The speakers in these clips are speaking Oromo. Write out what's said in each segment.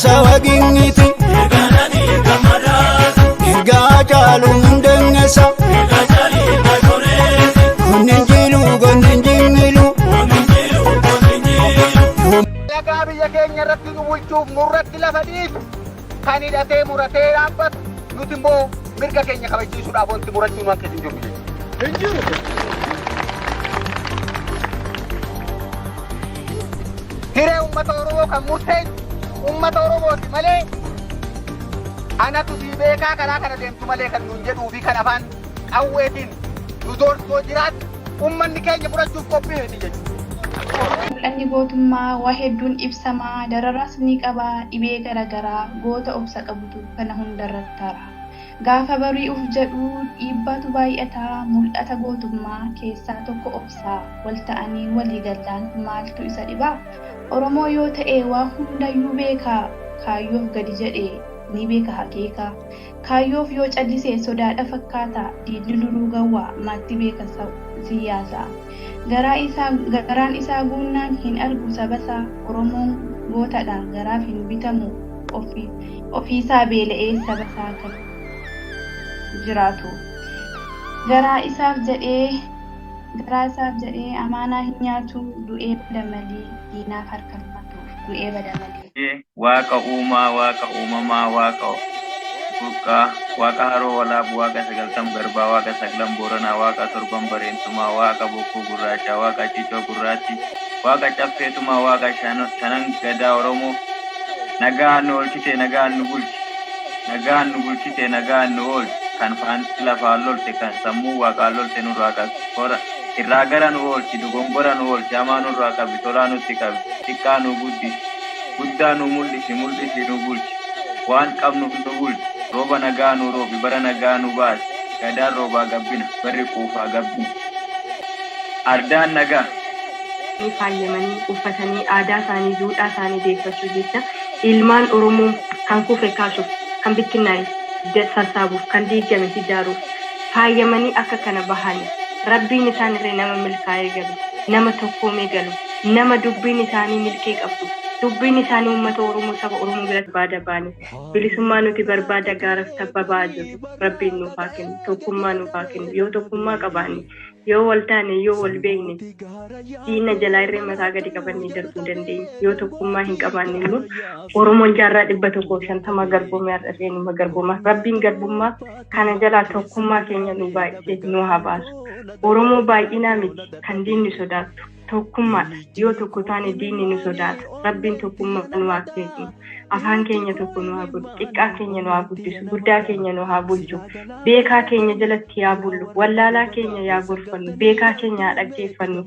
Sawagingiti ganani kamara gajalu mundengesa ninjilu gonninjilu lagabi yakenya rakki wulchu murratti lafadif kanidate murate rambat nutimbo mirga kenya kabaji sudah bonti muratu nuanke tinjumi tinjuru hire ummat oromo kamuten ummat oromooti malee anatu beeka kana deemtu malee kan nuun jedhuu fi kan afaan qawweetiin nu doorsoo jiraat ummanni keenya fudhachuuf qophii'eeti jechuudha. Mul'anni gootummaa waa hedduun ibsamaa dararaas ni qabaa dhibee garaagaraa goota obsa qabutu kana hundarratti tara. Gaafa bari'uuf jedhu dhiibbaatu baay'ataa mul'ata gootummaa keessaa tokko obsaa wal ta'anii walii galaan maaltu isa dhibaa? Oromoo yoo ta'e waa hundayyuu beekaa kaayyoof gadi jedhee ni beeka hakeeka kaayyoof yoo callisee sodaadha fakkaata diiddi luluu gawwaa maatti beeka siyaasaa garaan isaa guunnaan hin argu sabasaa Oromoon gootadhaan garaaf hin bitamu ofiisaa beela'ee sabasaa kan jiraatu garaa isaaf jedhee amaanaa hin nyaatu du'ee bada malee diinaaf harkalfatu du'ee bada malee. Waaqa uumamaa waaqa burqaa waaqa haroo walaabuu waaqa sagaltam garbaa waaqa saglan booranaa waaqa torban bareentumaa waaqa bokkuu gurraachaa waaqa ciicoo gurraatti waaqa caffeetumaa waaqa shanan gadaa Oromoo nagaan nu oolchite nagaan nu bulchite nagaan nu oolchi kan faanti lafaan lolte kan sammuu waaqaan lolte nurraa qabi irraa gara nu oolchi dogongora nu oolchi hamaa nurraa qabi tolaa nutti qabi xiqqaa nu guddaa nu mul'isi nu bulchi waan qabnu nu bulchi rooba nagaa nu roobi bara nagaa nu baasi gadaan roobaa gabbina barri quufaa gabbina ardaan nagaa. Faayamanii uffatanii aadaa isaanii duudhaa isaanii beeksisuu jecha ilmaan Oromoo kan kufe kaasuuf kan bittinnaa'e sassaabuuf kan diigame ijaaruuf faayamanii akka kana bahanii rabbiin isaan irree nama milkaa'ee galu nama tokkoomee galu nama dubbiin isaanii milkee qabdu dubbiin isaanii uummata Oromoo saba Oromoo biratti baada baane bilisummaa nuti barbaada gaaraaf tabbabaa jiru rabbiin nuuf haa kennu tokkummaa nuuf haa kennu yoo tokkummaa qabaanne yoo wal taane yoo wal beekne diina jalaa irree mataa gadi qabannee darbuu dandeenya yoo tokkummaa hin qabaanne immoo Oromoon jaarraa 150 garboomee har'atee numa garbooma rabbiin garbummaa kana jalaa tokkummaa keenya nu baay'isee nu haa baasu Oromoo baay'inaa miti kan diinni sodaattu tokkummaadha yoo tokko taane diinni nu sodaata rabbiin tokkummaa nu haa kennu afaan keenya tokko nu haa godhu xiqqaa keenya nu haa guddisu guddaa keenya nu haa bulchu beekaa keenya jalatti haa bullu wallaalaa keenya yaa gorfannu beekaa keenya haa dhaggeeffannu.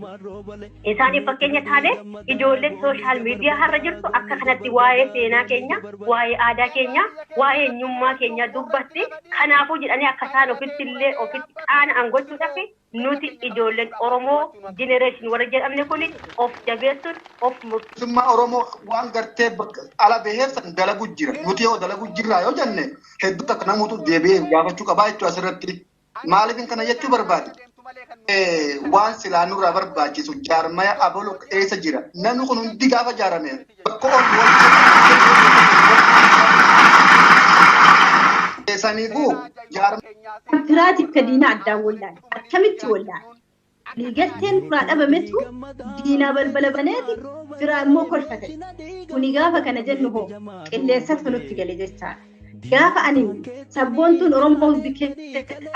Isaanii fakkeenya taane ijoolleen sooshaal miidiyaa har'a jirtu akka kanatti waa'ee seenaa keenya waa'ee aadaa keenya waa'ee eenyummaa keenya dubbatti kanaafuu jedhanii akka isaan ofitti qaana'an gochuudhaaf nuti ijoolleen Oromoo generation warra jedhamne kun of jabeessuun of murtummaa Oromoo waan gartee ala bahee san dalagu jira nuti yoo dalagu jirra yoo jenne hedduu akka namoota deebi'ee gaafachuu qabaa jechuudha asirratti maaliif kana jechuu barbaade waan silaa nurraa barbaachisu jaarmaya abaloo eessa jira namni kun hundi gaafa jaarame bakka saniifuu Giraatiif kadiina addaan wallaan akkamitti wallaan liigatteen furaa dhabametu diinaa balbala baneeti firaa immoo kolfate kuni gaafa kana jennu hoo qilleensa nutti gale jechaadha Gaafa ani sabboontuun Oromoo bikee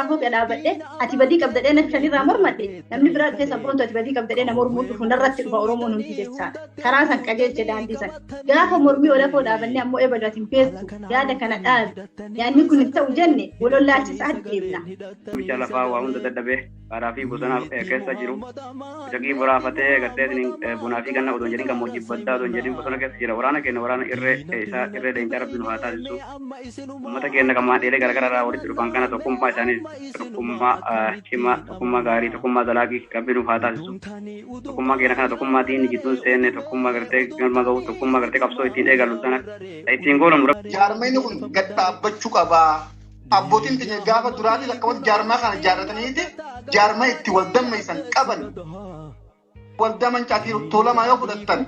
afoo qadaabadhe ati badii qabdadhee na shanirraa mormadhe namni biraa dhufee sabboontu ati badii qabdadhee na mormuu dhufu narratti dhufa Oromoon hundi jechaadha. Karaa san qajeelche daandii san. Gaafa mormii olafoo dhaabannee ammoo eebadu ati hin beektu yaada kana dhaabi. Yaadni kun hin ta'u jenne walollaachisaa deemna. Bisha lafaa waa hunda dadhabee karaa fi bosona keessa jiru. Jagii boraafatee gartee bunaa fi ganna odoo jedhin gammoojjii baddaa odoo jedhin bosona keessa jira. Waraana keenya waraana irree leencaa rabbiin haa taasisu. Uummata keenya gammaadheelee garaagaraa irraa walitti dhufan kana tokkummaa isaanii tokkummaa cimaa tokkummaa gaarii tokkummaa zalaaqii rabbiin haa taasisu. Tokkummaa keenya kana tokkummaa diinni jidduun seenne tokkummaa gartee galma gahu tokkummaa gartee qabsoo ittiin eegallu sana ittiin goolamu. Jaarmayni kun gad dhaabbachuu qabaa. Abbootiin keenya gaafa duraatii akkasumas jaarmaa kana ijaarrataniiti jaarmaa itti wal dammaqsan qaban. Waldaman caatii tolamaa yoo fudhattan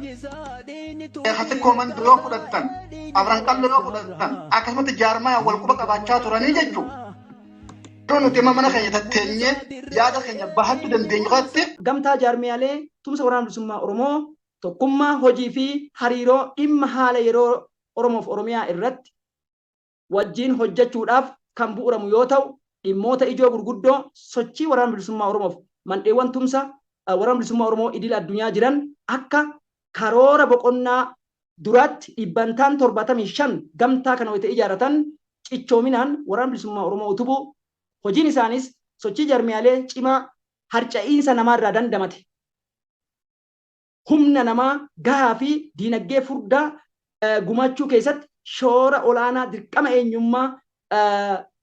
hasi koomandoo yoo fudhattan afran qalloo yoo fudhattan akkasumatti jaarmaa wal quba qabaachaa turanii jechuudha. Yeroo nuti mana keenya tatteenyee yaada keenya bahachuu dandeenyu irratti gamtaa jaarmiyaalee tumsa waraana bilisummaa Oromoo tokkummaa hojii fi hariiroo dhimma haala yeroo Oromoof Oromiyaa irratti wajjin hojjechuudhaaf kan bu'uramu yoo ta'u dhimmoota ijoo gurguddoo sochii waraana bilisummaa Oromoof mandheewwan tumsa waraana bilisummaa Oromoo idil addunyaa jiran akka karoora boqonnaa duraatti 75 gamtaa kana wayita ijaaratan cichoominaan waraana bilisummaa Oromoo utubuu hojiin isaanis sochii jaarmiyaalee cimaa harca'iinsa namaarraa dandamate humna namaa gahaa fi diinagdee furdaa gumachuu keessatti shoora olaanaa dirqama eenyummaa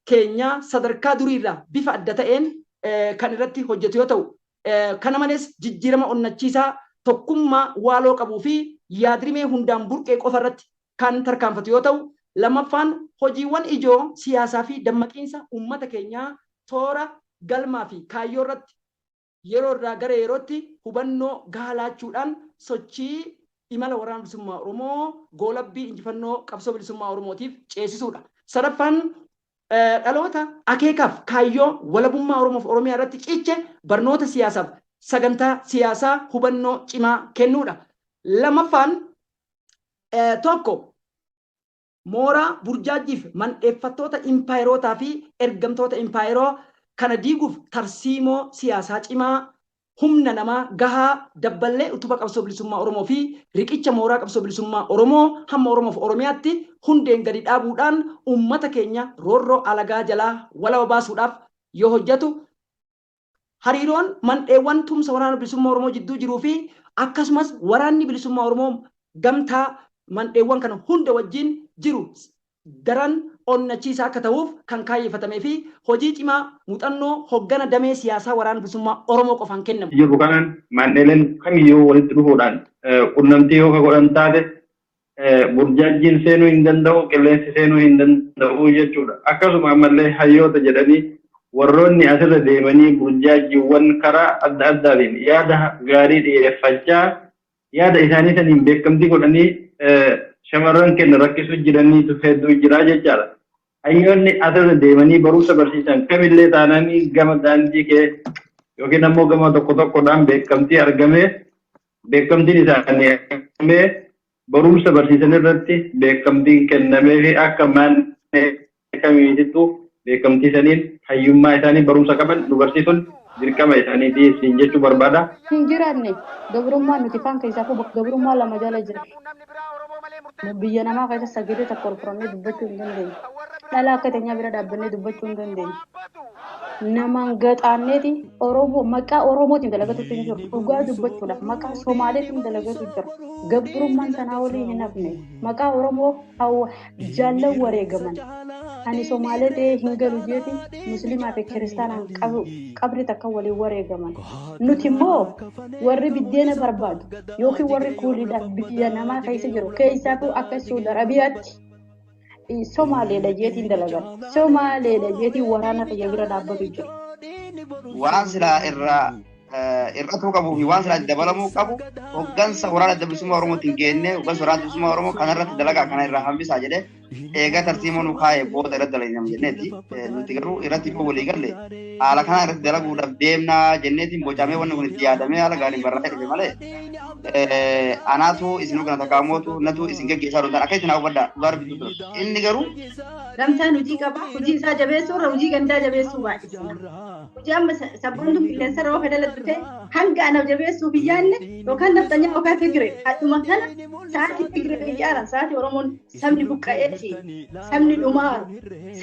keenya sadarkaa duriirraa bifa adda ta'een kan irratti hojjetu yoo ta'u kana malees jijjiirama onnachiisaa tokkummaa waaloo qabuu fi yaadrimee hundaan burqee qofa irratti kan tarkaanfatu yoo ta'u lammaffaan hojiiwwan ijoo siyaasaa fi dammaqiinsa uummata keenyaa toora galmaa fi kaayyoo irratti yeroo irraa gara yerootti hubannoo gaalaachuudhaan sochii imala waraana bilisummaa Oromoo goolabbii injifannoo qabsoo bilisummaa Oromootiif ceesisuudha. Sadaffaan dhaloota akeekaaf kaayyoo walabummaa Oromoof Oromiyaa irratti ciche barnoota siyaasaaf sagantaa siyaasaa hubannoo cimaa kennuudha. Lammaffaan tokko mooraa burjaajiif mandheeffattoota impaayerotaa fi ergamtoota impaayeroo kana diiguuf tarsiimoo siyaasaa cimaa humna namaa gahaa dabballee utuba qabsoo bilisummaa Oromoo fi riqicha mooraa qabsoo bilisummaa Oromoo hamma Oromoof Oromiyaatti hundeen gadi dhaabuudhaan uummata keenya roorroo alagaa jalaa walaba baasuudhaaf yoo hojjetu hariiroon mandheewwan tumsa waraana bilisummaa Oromoo jidduu jiruu fi akkasumas waraanni bilisummaa Oromoo gamtaa mandheewwan kana hunda wajjin jiru daran onnachiisaa akka ta'uuf kan kaayeffatamee fi hojii cimaa muuxannoo hoggana damee siyaasaa waraana bilisummaa Oromoo qofaan kennamu. Jiru kanaan mandheeleen kamiyyuu walitti dhufuudhaan qunnamtii yoo godhan taate burjaajiin seenuu hin danda'u qilleensi seenuu hin danda'u jechuudha. Akkasuma ammallee hayyoota jedhanii warroonni asirra deemanii burjaajiiwwan karaa adda addaatiin yaada gaarii dhiyeeffachaa yaada isaanii saniin beekamtii godhanii shamarran keenya rakkisuu jiraniitu hedduu jira jechaadha. Hayyoonni asirra deemanii barumsa barsiisan kamillee taananii gama daandii kee yookiin ammoo gama tokko tokkodhaan beekamtii argamee beekamtiin isaanii argamee barumsa barsiisan irratti beekamtiin kennamee fi akka maannee kamiitittu beekamtii saniin hayyummaa isaanii barumsa qaban nu barsiisuun dirqama isaanii dhiyeessiin jechuu barbaada. Hin jiraanne gabrummaan nuti faan keessaa fi gabrummaa lama jala jira. Biyya namaa keessa sagalee tokko olfamee dubbachuu hin dandeenye. Dhala akka teenyaa bira dhaabbannee dubbachuu hin dandeenye. Namaan gaxaanneeti Oromoo maqaa Oromootiin dalagatu hin jiru. Dhugaa dubbachuudhaaf maqaa Somaaleetiin dalagatu jira. Gabrummaan sanaa olii hin hafne. Maqaa Oromoo jaallan wareegaman. Ani Somaalee ta'ee hin galu jeeti Musliimaa fi Kiristaanaan qabri takka waliin wareegaman. Nuti immoo warri biddeena barbaadu yookiin warri kuuliidhaan biyya namaa keessa jiru keessattuu akka Suudi Arabiyaatti Somaaleedha jeetiin dalagan. Somaaleedha jeetiin waraana biyya bira dhaabbatu jira. Waan silaa irraa irratuu qabuu fi waan sirraatti dabalamuu qabu hoggansa waraana adda bilisummaa Oromootiin geennee hoggansa waraana bilisummaa Oromoo kanarratti dalagaa kana irraa hambisaa jedhee eegaa tartiiboo nu kaa'ee booda irratti dalagnam jenneeti nuti garuu irratti immoo walii galle haala kana irratti dalaguudhaaf deemnaa jenneetiin bocamee wanni kun itti yaadamee haala gaariin barraa'ee dhufe malee anaatu isin kana takaamotu natu isin geggeessaa dhootan akka isin hawwadhaa dhugaar bituu ture inni garuu Gamtaan hojii qaba. Hojii isaa jabeessuu irra hojii gandaa jabeessuu baay'ee. Hojii amma sabboontu qilleensa irra ofa dalagdute hanga ana jabeessuu biyyaanne yookaan naftanyaa yookaan Tigiree. Adduma kana sa'aatii Tigiree ijaaran sa'aatii Oromoon sabni buqqa'ee fi sabni dhumaaru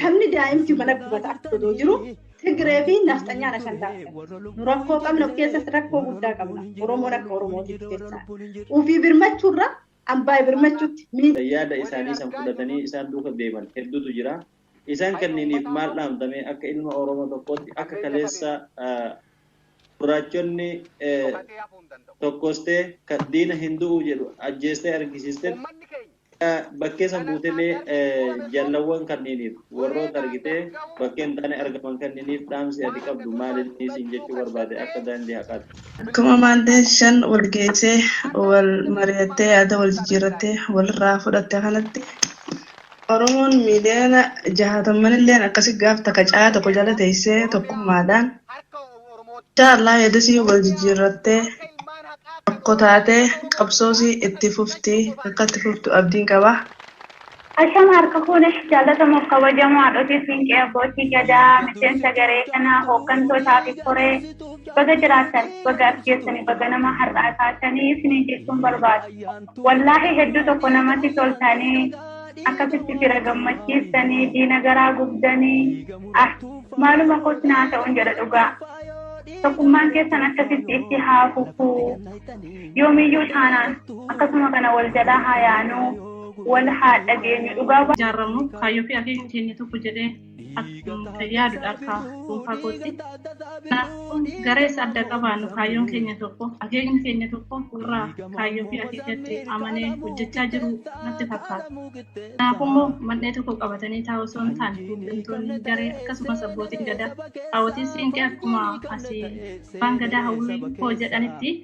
sabni daa'imti mana gubata akka godhoo jiru Tigiree fi naftanyaan akkan taasisan. Nu rakkoo qabna keessatti rakkoo guddaa qabna. Oromoon akka Oromootiif keessaa. Ufii birmachuurra ambaa birmachuutti yaada isaanii san fudhatanii isaan duuka deeman hedduutu jira. Isaan kanneeniif maal dhaamtame akka ilma Oromoo tokkotti akka kaleessa gurraachonni tokkostee kan diina hin du'u jedhu ajjeestee argisiiste bakkee san buutelee jallawwan kanneeniif warroota argitee bakkee hin taane argaman kanneeniif dhaamsi ati qabdu maalitti isin jechuu barbaade akka daandii haqaatti. Akkuma maandeen shan wal geessee wal mari'attee yaada wal jijjiirrattee walirraa fudhatte kanatti Oromoon miiliyoona 60 illee akkasii gaaf takka caa tokko jala teessee tokkummaadhaan jaallaa yaadasii wal jijjiirrattee tokko taatee qabsoosii itti fuftii akka itti fuftu abdiin qaba. Ashama harka fuudhee jaallatamuuf kabajamoo haadhotii siinqee abbootii gadaa miseensa garee kanaa hooggantoota fi koree baga jiraatan baga argeessanii baga nama har'aa taatanii isiniin jechuun barbaadu. Wallaahi hedduu tokko namatti toltanii akkasitti fira gammachiistanii diina garaa gubdanii maaluma kooti naa ta'uun jedha dhugaa. Tokkummaan keessan akkasitti itti haa fufuu yoomiyyuu taanaan akkasuma kana wal jalaa haa yaanuu wal haa dhageenyu dhugaa ijaaramu kaayyoo fi akeeka keenya tokko jedhee yaadudha akka dhuunfaa kootti. Garees adda qabaannu kaayyoon keenya tokko akeekni keenya tokko irraa kaayyoo fi akeekatti amanee hojjechaa jiru natti fakkaata. Kanaafummoo mannee tokko qabatanii taa'uu osoo hin taane hooggantoonni garee akkasumas abbootiin gadaa hawwatiin siinqee akkuma asii waan gadaa hawwii koo jedhanitti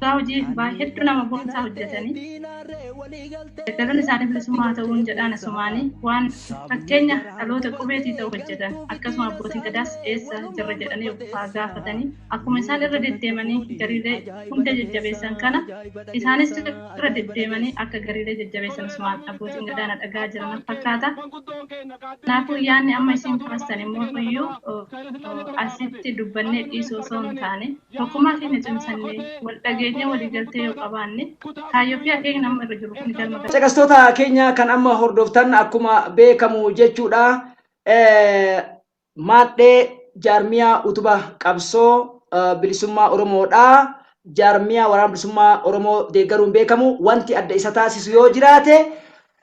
hojii baay'ee hedduu nama boonsaa hojjetanii daldalli isaanii bilisummaa ta'uun jedhaan asumaanii waan fakkeenya dhaloota qubeetii ta'uu hojjetan akkasuma abbootiin gadaas eessa jirra jedhanii ofaa gaafatanii akkuma isaan irra deddeemanii gariilee hunda jajjabeessan kana isaanis irra deddeemanii akka gariilee jajjabeessan asumaan abbootiin gadaa dhagaa jiran fakkaata. Kanaafuu yaadni amma isin kaastan immoo iyyuu asitti dubbannee dhiisuu osoo hin taane tokkummaa keenya cimsannee wal dhageenye waliigaltee yoo qabaanne kaayyoo fi akeekni nama irra jiru kun galma gala. Caqastoota keenya kan amma hordoftan akkuma beekamu jechuudha. Maadhee jaarmiyaa utubaa qabsoo bilisummaa Oromoodha. Jaarmiyaa waraana bilisummaa Oromoo deeggaruun beekamu wanti adda isa taasisu yoo jiraate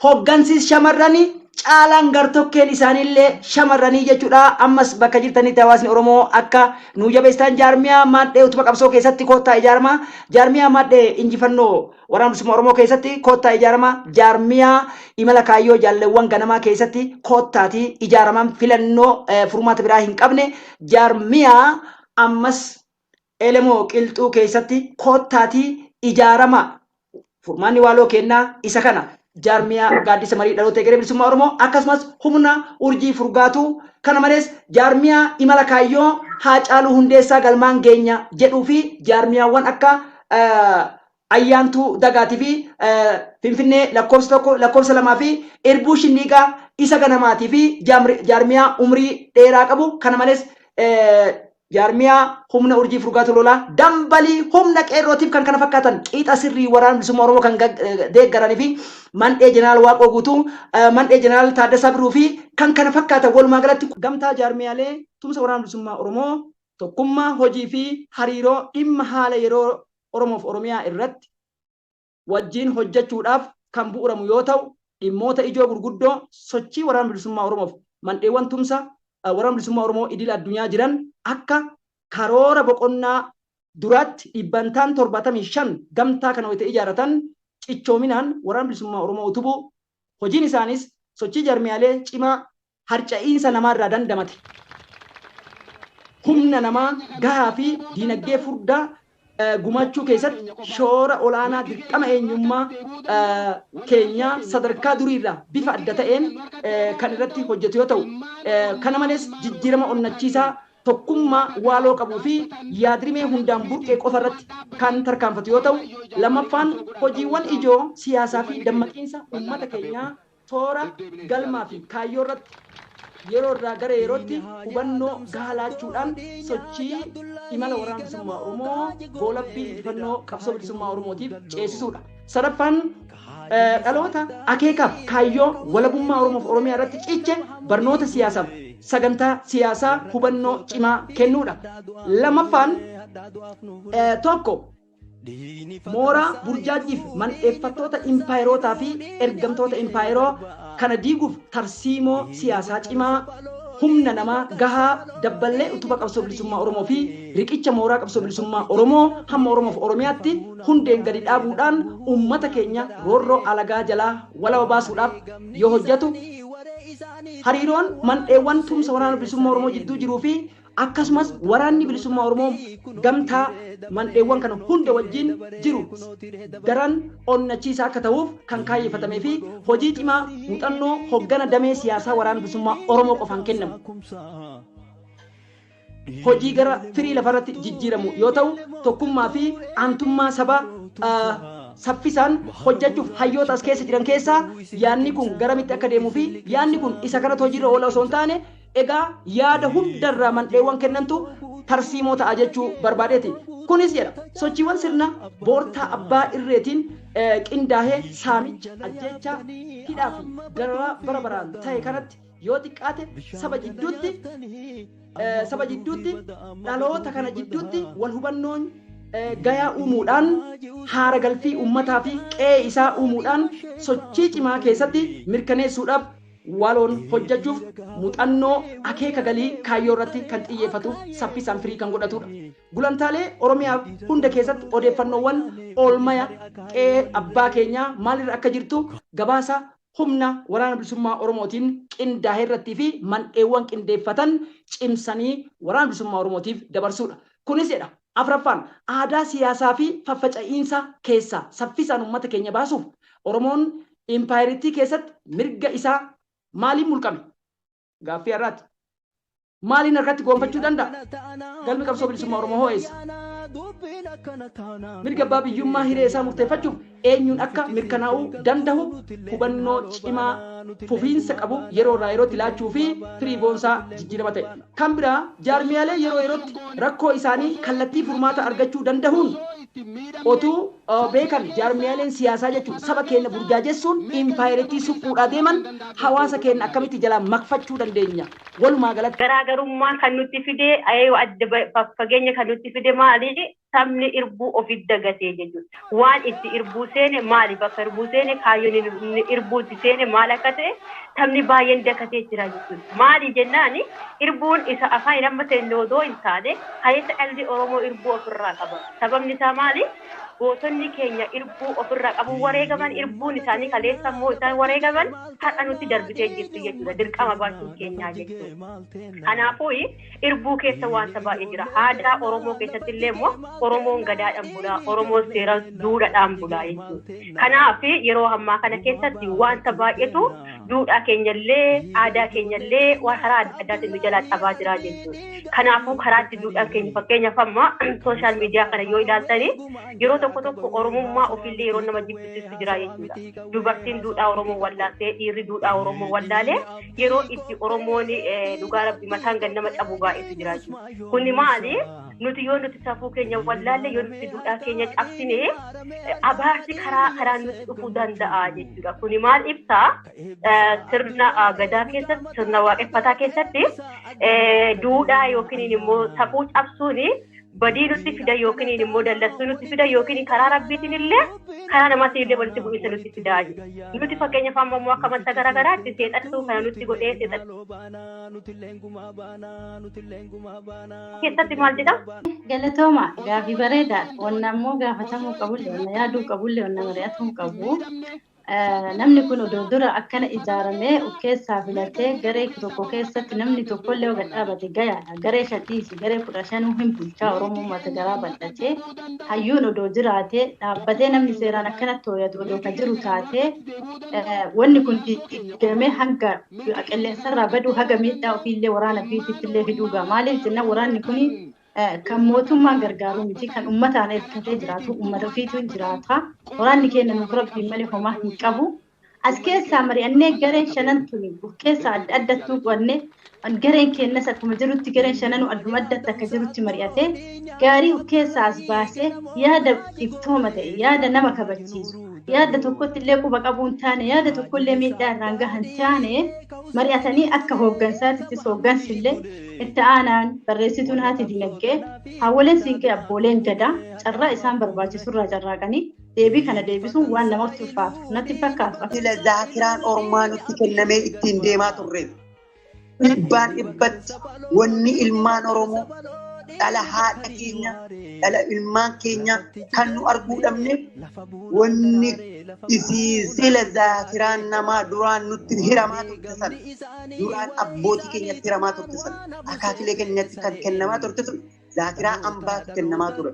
hoggansi shamarranii caalaan gartokkeen isaaniillee shamarranii jechuudha. Ammas bakka jirtanitti hawaasni Oromoo akka nu jabeessitan jaarmiyaa maadhee utubaa qabsoo keessatti koottaa ijaarama. Jaarmiyaa maadhee injifannoo waraana bilisummaa Oromoo keessatti koottaa ijaarama. Jaarmiyaa imala kaayyoo jaalleewwan ganamaa keessatti koottaati ijaaraman filannoo furmaata biraa hin qabne. Jaarmiyaa ammas elemoo qilxuu keessatti koottaati ijaarama. Furmaanni waaloo kennaa isa kana. Jaarmiyaa gaaddisa marii dhaloota egeree bilisummaa Oromoo akkasumas humna urjii furgaatu kana malees jaarmiyaa imala kaayyoo Haacaaluu Hundeessaa galmaan geenya jedhuu fi jaarmiyaawwan akka ayyaantuu dagaatii fi finfinnee lakkoofsa 1 lakkoofsa 2 fi irbuu shinniiqaa isa ganamaatii fi jaarmiyaa umrii dheeraa qabu kana malees jaarmiyaa humna urjii furgaatu lolaa dambalii humna qeerrootiif kan kana fakkaatan qiixa sirrii waraana bilisummaa Oromoo kan deeggaranii fi mandhee jeneraal Waaqoo Guutuu mandhee jeneraal Taaddasaa Birruu fi kan kana fakkaatan walumaa galatti gamtaa jaarmiyaalee tumsa waraana bilisummaa Oromoo tokkummaa hojii fi hariiroo dhimma haala yeroo Oromoof Oromiyaa irratti wajjin hojjechuudhaaf kan bu'uramu yoo ta'u dhimmoota ijoo gurguddoo sochii waraana bilisummaa Oromoof mandheewwan tumsa waraana bilisummaa Oromoo idil addunyaa jiran akka karoora boqonnaa duratti 75 gamtaa kana wayita ijaaratan cichoominaan waraana bilisummaa Oromoo utubuu hojiin isaanis sochii jaarmiyaalee cimaa harca'iinsa namaarraa dandamate humna namaa gahaa fi diinagdee furdaa gumachuu keessatti shoora olaanaa dirqama eenyummaa keenya sadarkaa duriirraa bifa adda ta'een kan irratti hojjetu yoo ta'u kana malees jijjiirama onnachiisaa tokkummaa waaloo qabuu fi yaadrimee hundaan burqee qofa irratti kan tarkaanfatu yoo ta'u lammaffaan hojiiwwan ijoo siyaasaa fi dammaqiinsa uummata keenyaa toora galmaa fi kaayyoo irratti yeroo irraa gara yerootti hubannoo gaalaachuudhaan sochii imala waraana bilisummaa Oromoo goolabbii injifannoo qabsoo bilisummaa Oromootiif ceesisuudha. Sadaffaan dhaloota akeekaaf kaayyoo walabummaa Oromoof Oromiyaa irratti ciche barnoota siyaasaaf sagantaa siyaasaa hubannoo cimaa kennuudha. Lammaffaan tokko mooraa burjaajiif mandheeffattoota impaayerotaa fi ergamtoota impaayeroo kana diiguuf tarsiimoo siyaasaa cimaa humna namaa gahaa dabballee utuba qabsoo bilisummaa Oromoo fi riqicha mooraa qabsoo bilisummaa Oromoo hamma Oromoof Oromiyaatti hundeen gadi dhaabuudhaan uummata keenya roorroo alagaa jalaa walaba baasuudhaaf yoo hojjetu hariiroon mandheewwan tumsa waraana bilisummaa Oromoo jidduu jiruu fi akkasumas waraanni bilisummaa Oromoo gamtaa mandheewwan kana hunda wajjin jiru daran onnachiisaa akka ta'uuf kan kaayeffatamee fi hojii cimaa muuxannoo hoggana damee siyaasaa waraana bilisummaa Oromoo qofaan kennamu. Hojii gara firii lafarratti jijjiiramu yoo ta'u tokkummaa fi aantummaa sabaa saffisaan hojjechuuf hayyoota as keessa jiran keessaa yaadni kun garamitti akka deemuu fi yaadni kun isa kanatti hojiirra oola osoo hin taane egaa yaada hundarraa mandheewwan kennantu tarsiimoo ta'a jechuu barbaadeeti. Kunis jedha sochiiwwan sirna boortaa abbaa irreetiin qindaahee saamicha ajjeechaa hidhaa fi dararaa bara baraan ta'e kanatti yoo xiqqaate saba jidduutti dhaloota kana jidduutti wal hubannoon gayaa uumuudhaan haara galfii uummataa fi qe'ee isaa uumuudhaan sochii cimaa keessatti mirkaneessuudhaaf waloon hojjechuuf muuxannoo akeeka galii kaayyoo irratti kan xiyyeeffatu saffisaan firii kan godhatudha. Gulantaalee Oromiyaa hunda keessatti odeeffannoowwan oolmaya qe'ee abbaa keenyaa maalirra akka jirtu gabaasa humna waraana bilisummaa Oromootiin qindaa'e irrattii fi mandheewwan qindeeffatan cimsanii waraana bilisummaa Oromootiif dabarsuudha. Kunis jedha afraffaan aadaa siyaasaa fi faffaca'iinsa keessaa saffisaan uummata keenya baasuuf Oromoon impaayiritii keessatti mirga isaa maaliin mulqame gaaffii har'aati. Maaliin harkatti goonfachuu danda'a? Galmi qabsoo bilisummaa Oromoo hoo'eessa. Mirga abbaa biyyummaa hiree isaa murteeffachuuf eenyuun akka mirkanaa'uu danda'u hubannoo cimaa fufiinsa qabu yeroo irraa yerootti laachuu fi firii boonsaa jijjiirama ta'e. Kan biraa jaarmiyaalee yeroo yerootti rakkoo isaanii kallattii furmaata argachuu danda'uun otuu beekan jaarmiyaaleen siyaasaa jechuun saba keenya burjaajessuun impaayiritii suphuudhaa deeman hawaasa keenya akkamitti jalaa makfachuu dandeenya. Walumaa galatti garaagarummaa kan nutti fide adda fageenya kan nutti fide maali? Sabni irbuu ofitti dagatee jechuudha. Waan itti irbuu seene maali? Bakka irbuu seene kaayyoon irbuutti seene maal akka ta'e sabni baay'een dakatee jira jechuudha. Maali jennaan irbuun isa afaan amma seenne odoo hin taane hayata dhalli Oromoo irbuu ofirraa qaba. Sababni isaa maali? Gootonni keenya irbuu ofirraa qabu wareegaman irbuun isaanii kaleessa immoo isaan wareegaman har'a nutti darbitee jirti jechuudha. Dirqama baachuun keenyaa jechuudha. Kanaafuu irbuu keessa wanta baay'ee jira. Aadaa Oromoo keessatti illee immoo Oromoon gadaadhaan bulaa, Oromoon seeraan duudhaadhaan bulaa jechuudha. Kanaaf yeroo ammaa kana keessatti wanta baay'eetu duudhaa keenyallee aadaa keenyallee karaa adda addaatiin nu jalaa cabaa jira jechuudha. Kanaafuu karaa itti duudhaan keenya fakkeenyaaf amma sooshaal miidiyaa kana yoo ilaaltanii yeroo tokko Oromummaa ofiillee yeroo nama jibbisiisu jira jechuudha. Dubartiin duudhaa Oromoo wallaaltee dhiirri duudhaa Oromoo wallaalee yeroo itti Oromoon dhugaa rabbi mataan gad nama cabu baay'eetu jira jechuudha. Kuni maali? Nuti yoo nuti safuu keenya wallaalle yoo nuti duudhaa keenya cabsine abaarsi karaa nuti dhufuu danda'a jechuudha. Kuni maal ibsaa? Sirna gadaa keessatti sirna waaqeffataa keessatti duudhaa yookiin immoo safuu cabsuuni badii nutti fida yookiin immoo dallansuu nutti fida yookiin karaa rabbiitiin illee karaa namaatiin illee walitti bu'iinsa nutti fidaa jiru. Nuti fakkeenyaaf amma immoo akka manta garaagaraatti seexattuu kana nutti godhee seexattuu. Keessatti maal jedha? Galatooma gaaffii bareedaa wanna immoo gaafatamuu qabullee wanna yaaduu qabullee wanna mari'atamuu qabu namni kun odoo dura akkana ijaaramee of keessaa filatee garee tokko keessatti namni tokko illee gad dhaabate gayaadha. Garee shatiisi garee 15 hin bulchaa Oromoo mata garaa bal'atee hayyuun odoo jiraatee dhaabbatee namni seeraan akkanatti hooyatu odoo kan jiru taatee wanni kun diigamee hanga qilleensarraa baduu haga miidhaa ofiillee waraana fiititti illee fiduugaa. Maaliif jenna waraanni kun kan mootummaan gargaaru miti kan uummataan hirkatee jiraatu uummata ofiitu jiraata. Waraanni keenya nuuf rabbii malee homaa hin qabu. As keessaa mari'annee gareen shanan tuni keessaa adda addattuu qonnee gareen keenyas akkuma jirutti gareen shananuu adduma addatti akka jirutti mari'atee gaarii keessaa as baasee yaada iftooma ta'e yaada nama kabachiisu yaada tokkotti illee quba qabuun taane yaada tokko illee miidhaa irraan gahan taane mari'atanii akka hooggansaatittis hooggansi illee itti aanaan barreessituun haati dinagdee hawwaleen siinqee abbooleen gadaa carraa isaan barbaachisurraa carraaqanii deebii kana deebisuun waan namatti ulfaatu natti fakkaatu. Sila zaakiraan ormaa nutti kennamee ittiin deemaa turre. Dhibbaan dhibbatti wanni ilmaan Oromoo dhala haadha keenya dhala ilmaan keenya kan nu arguu dhabne wanni isii sila zaakiraan namaa duraan nutti hiramaa turte sana duraan abbootii keenyatti hiramaa turte sana akaakilee keenyatti kan kennamaa turte sun Zakiraa ambaatu kennamaa ture.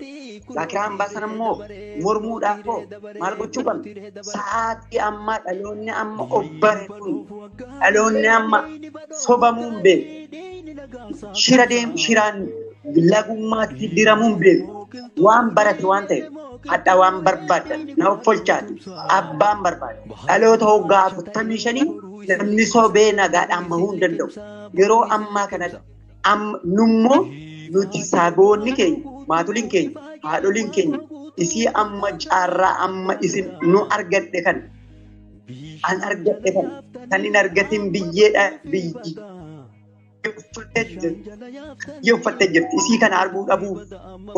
Zakiraa ambaa sana immoo mormuudhaaf hoo maal gochuu qabna? Sa'aatii ammaa dhaloonni amma obbare kun dhaloonni amma sobamuun beeku. Shiraan lagummaatti diramuun beeku. Waan barate waan ta'eef hadha waan barbaadan na offolchaati. Abbaan barbaada. Dhaloota hoggaa 45 namni sobee nagaadhaan bahuu hin danda'u. Yeroo ammaa kanatti nummoo nuti saboonni keenya maatoliin keenya haadholiin keenya isii amma caarraa amma isin nu argadhe kan an argadhe kan hin argatin biyyeedha biyyi uffattee jirti isii kana arguu dhabuuf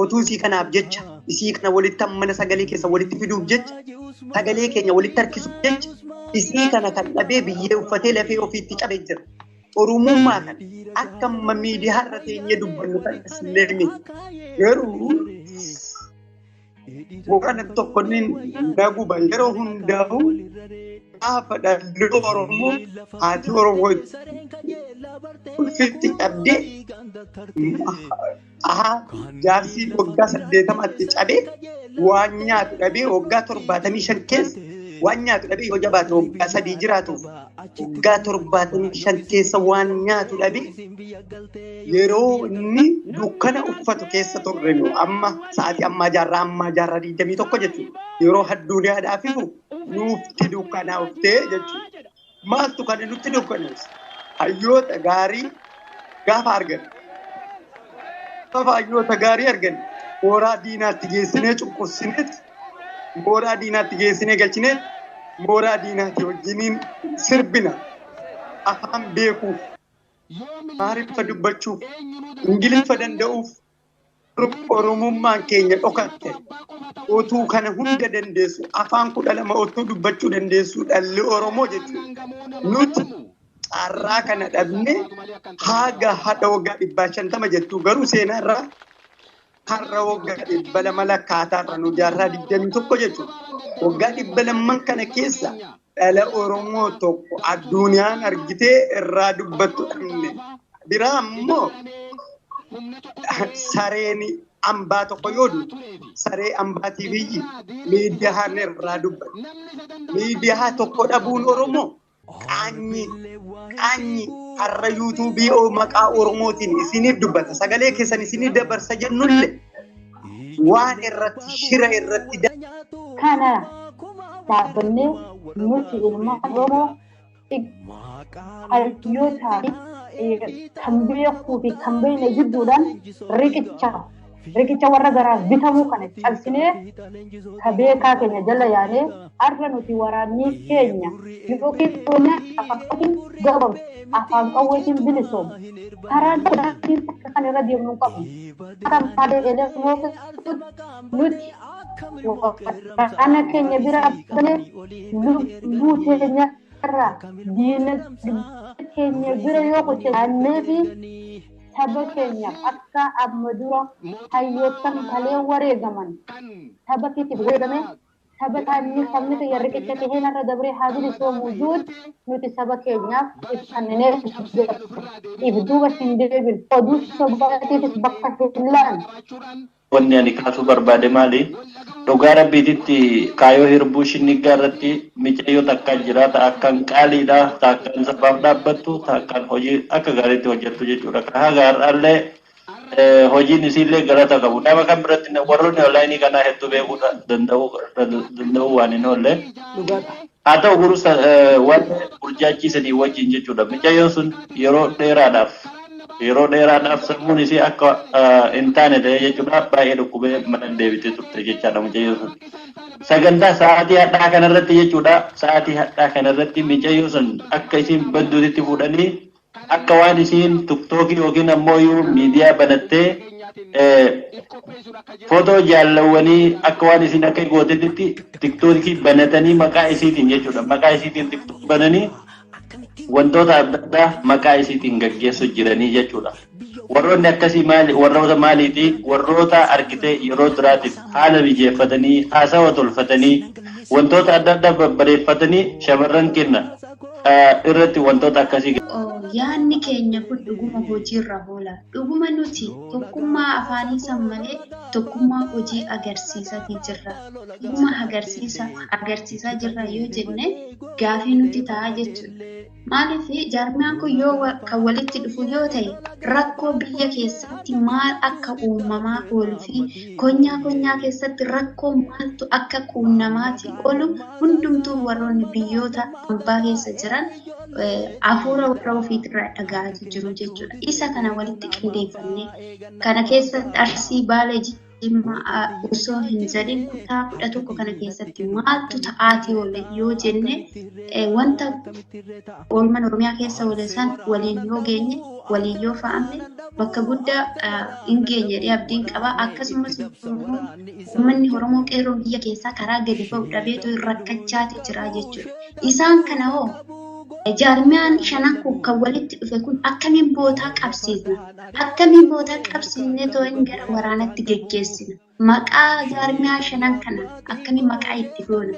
otuu isii kanaaf jecha isii kana walitti mana sagalee keessa walitti fiduuf jecha sagalee keenya walitti harkisuuf jecha isii kana kan dhabee biyyee uffatee lafee ofiitti cabee jira. Oromummaa kan akka miidiyaa irra teenyee dubbannu kan isleemi garuu waan tokko naguba yeroo hundaa'u gaafa dhalli Oromoo haati Oromoo ulfitti qabdee jaarsi waggaa 80tti cabee waan nyaatu dhabee waggaa 75 keessa waan nyaatu dhabee yoo jabaate waggaa 3 jiraatuuf waggaa 75 keessa waan nyaatu dhabee yeroo inni dukkana uffatu keessa turre amma sa'aatii ammaa jaarraa 21 jechuudha yeroo addunyaadhaaf ifu nuufti dukkanaa uftee jechuudha maaltu kan nutti dukkaneessa hayyoota gaarii gaafa argan gaafa hayyoota gaarii argan mooraa diinaatti geessinee cunqursineeti mooraa diinaatti geessinee galchinee mooraa diinaatti wajjiniin sirbina afaan beekuuf maariiffa dubbachuuf ingiliffa danda'uuf oromummaan keenya dhokatte otuu kana hunda dandeessu afaan 12 otuu dubbachuu dandeessu dhalli Oromoo jechuudha nuti carraa kana dhabne haga hada waggaa 150 jettu garuu seenaarraa har'a waggaa 200 lakkaataa nu jaarraa 21 jechuudha. Waggaa 200 kana keessa dhala Oromoo tokko addunyaan argitee irraa dubbattu dhabne. Biraa ammoo sareen ambaa tokko yoo duutu saree ambaatii biyyi miidiyaa irraa dubbatu. Miidiyaa tokko dhabuun Oromoo qaanyi har'a yuutuubii maqaa Oromootiin isiniif dubbata sagalee keessan isinii dabarsa jennullee waan irratti shira irratti kana dhaabbannee nuti ilmaan Oromoo hayyootaa kan beekuu fi kan beekne jidduudhaan riqicha warra garaa bitamuu kana cabsinee ka beekaa keenya jala yaanee har'a nuti waraannii keenya yookiin toona afaan gabaabaa afaan qawweetiin bilisoomu karaa daldalaatiin kan irra deemnu qabu kan taatee elemoo nuti ana keenya bira abbanee lubbuu keenya irraa diina keenya bira yoo kutanee fi saba keenya akka amma dura hayyootan kalee wareegaman saba keetiif wareegame saba kaanii sabni kiyya riqicha taheen irra dabree haadin isoo mujuud nuti saba keenyaaf ibsannee ibduuba hin deebin oduu sobaatiifis bakka hin laan. Wanni ani kaasuu barbaade maali? Dhugaa rabbiititti kaayoo hirbuu shinnigaa irratti micayyoo takka jiraata akkan qaaliidha takkan sabaaf dhaabbattu takkan hojii akka gaariitti hojjettu jechuudha. Karaa gaariidhaallee hojiin isiillee galata qabu. Nama kan biratti warroonni onlaayinii kanaa hedduu beekuu danda'u waan hin oolle. Haa ta'u gurus waan burjaajjiisanii wajjin jechuudha. Micayyoon sun yeroo dheeraadhaaf sammuun isii akka hin taane ta'e jechuudha. Baay'ee dhukkubee mana deebitee turte jechaadha micayyoon sun. Sagantaa sa'aatii hadhaa kanarratti jechuudha. Sa'aatii hadhaa kanarratti micayyoon sun akka isiin badduutitti fuudhanii akka waan isiin tiktookii yookiin ammoo miidiyaa banattee footoo jaallawwanii akka waan isiin akka gootetti tiktookii banatanii maqaa isiitiin jechuudha. Maqaa isiitiin tiktookii bananii wantoota adda addaa maqaa isiitiin gaggeessu jiranii jechuudha. Warroonni akkasii warroota maaliiti? Warroota argitee yeroo duraatiif haala mijeeffatanii haasawa tolfatanii wantoota adda addaa babbareeffatanii shamarran kenna irratti wantoota akkasii. Yaanni keenya kun dhuguma hojiirra oola. Dhuguma nuti tokkummaa afaanii san malee tokkummaa hojii agarsiisaa jirra. Dhuguma agarsiisaa jirra yoo jenne gaafii nuti ta'a jechuudha. Maaliif jaarmiyaan kun yoo kan walitti dhufu yoo ta'e rakkoo biyya keessatti maal akka uumamaa oolu fi konyaa keessatti rakkoo maaltu akka quunnamaati oolu hundumtuu warroonni biyyoota ambaa keessa jiran hafuura warra ofiitirraa dhaga'aa jiru jechuudha. Isa kana walitti qindeeffannee kana keessatti Arsii Baalee osoo hin jedhin kutaa 11 kana keessatti maaltu ta'aatii oolle yoo jenne wanta oolman Oromiyaa keessa oolan waliin yoo geenye waliin yoo fa'amne bakka guddaa hin geenye jedhee abdiin qaba. Akkasumas uummanni Oromoo qeerroo biyya keessaa karaa gadi ba'u dhabeetu rakkachaatii jira jechuudha. Isaan kana hoo jaarmiyaan shanan kan walitti dhufe kun akkamiin bootaa qabsiisna? Akkamiin bootaa qabsiisnee too'in gara waraanatti geggeessina? Maqaa jaarmiyaa shanan kana akkamiin maqaa itti goona?